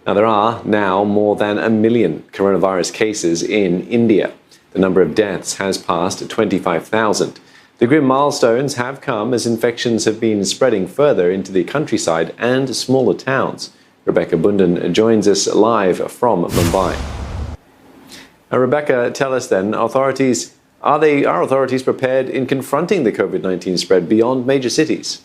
Now, there are now more than 1 million coronavirus cases in India. The number of deaths has passed 25,000. The grim milestones have come as infections have been spreading further into the countryside and smaller towns. Rebecca Bundan joins us live from Mumbai. Now, Rebecca, tell us then, are authorities prepared in confronting the COVID-19 spread beyond major cities?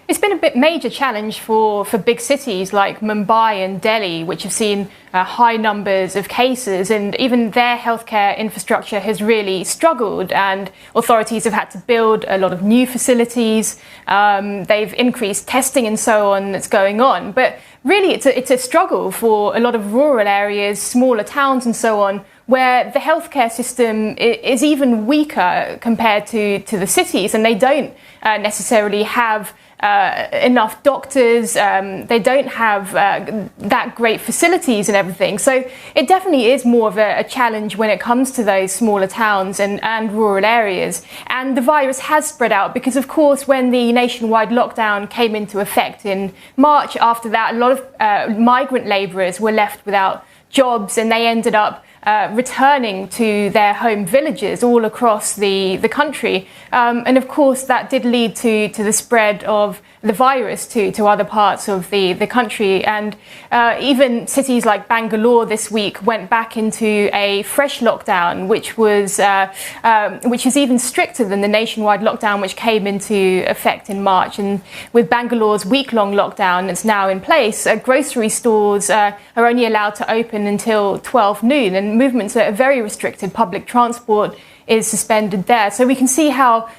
It's been a major challenge for big cities like Mumbai and Delhi, which have seen high numbers of cases, and even their healthcare infrastructure has really struggled, and authorities have had to build a lot of new facilities. They've increased testing and so on that's going on. But really, it's a struggle for a lot of rural areas, smaller towns and so on, where the healthcare system is even weaker compared to the cities, and they don't necessarily have enough doctors, they don't have that great facilities and everything. So it definitely is more of a challenge when it comes to those smaller towns and rural areas. And the virus has spread out because, of course, when the nationwide lockdown came into effect in March, after that, a lot of migrant labourers were left without jobs, and they ended up returning to their home villages all across the country. And of course, that did lead to the spread of the virus to other parts of the country. And even cities like Bangalore this week went back into a fresh lockdown, which is even stricter than the nationwide lockdown which came into effect in March. And with Bangalore's week-long lockdown that's now in place, grocery stores are only allowed to open until 12 noon, and movements are very restricted. Public transport is suspended there. So we can see how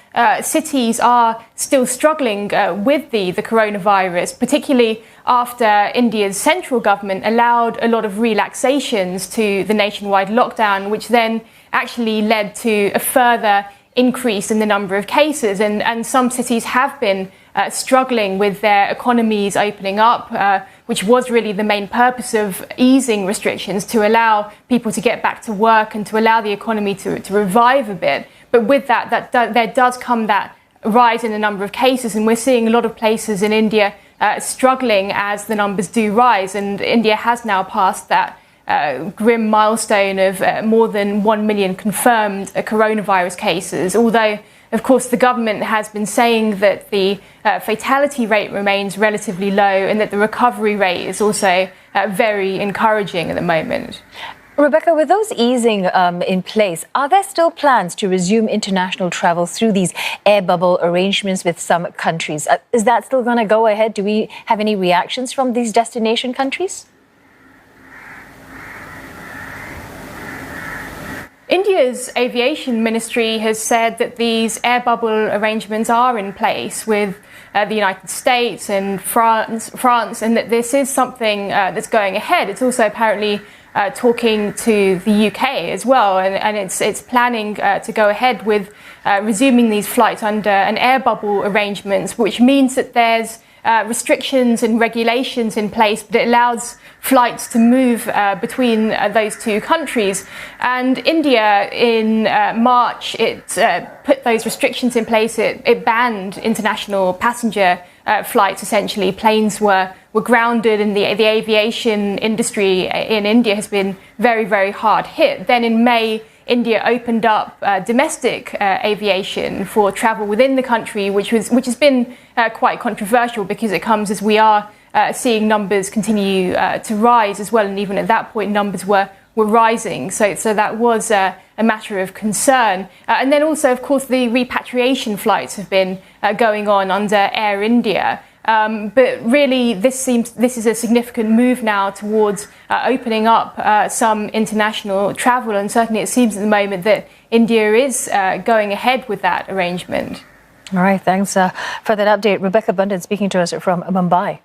cities are still struggling with the coronavirus, particularly after India's central government allowed a lot of relaxations to the nationwide lockdown, which then actually led to a further increase in the number of cases. And some cities have been struggling with their economies opening up, which was really the main purpose of easing restrictions, to allow people to get back to work and to allow the economy to revive a bit. But with that there does come that rise in the number of cases, and we're seeing a lot of places in India struggling as the numbers do rise. And India has now passed that grim milestone of more than 1 million confirmed coronavirus cases, although of course the government has been saying that the fatality rate remains relatively low and that the recovery rate is also very encouraging at the moment. Rebecca, with those easing in place, are there still plans to resume international travel through these air bubble arrangements with some countries? Is that still going to go ahead? Do we have any reactions from these destination countries? India's aviation ministry has said that these air bubble arrangements are in place with the United States and France, and that this is something that's going ahead. It's also apparently talking to the UK as well, and it's planning to go ahead with resuming these flights under an air bubble arrangements, which means that there's restrictions and regulations in place, but it allows flights to move between those two countries. And India in March, it put those restrictions in place. It banned international passenger flights, essentially. Planes were grounded, and the aviation industry in India has been very, very hard hit. Then in May, India opened up domestic aviation for travel within the country, which has been quite controversial because it comes as we are seeing numbers continue to rise as well, and even at that point numbers were rising. So that was a matter of concern. And then also, of course, the repatriation flights have been going on under Air India. But really, this is a significant move now towards opening up some international travel, and certainly it seems at the moment that India is going ahead with that arrangement. All right, thanks for that update. Rebecca Bundan speaking to us from Mumbai.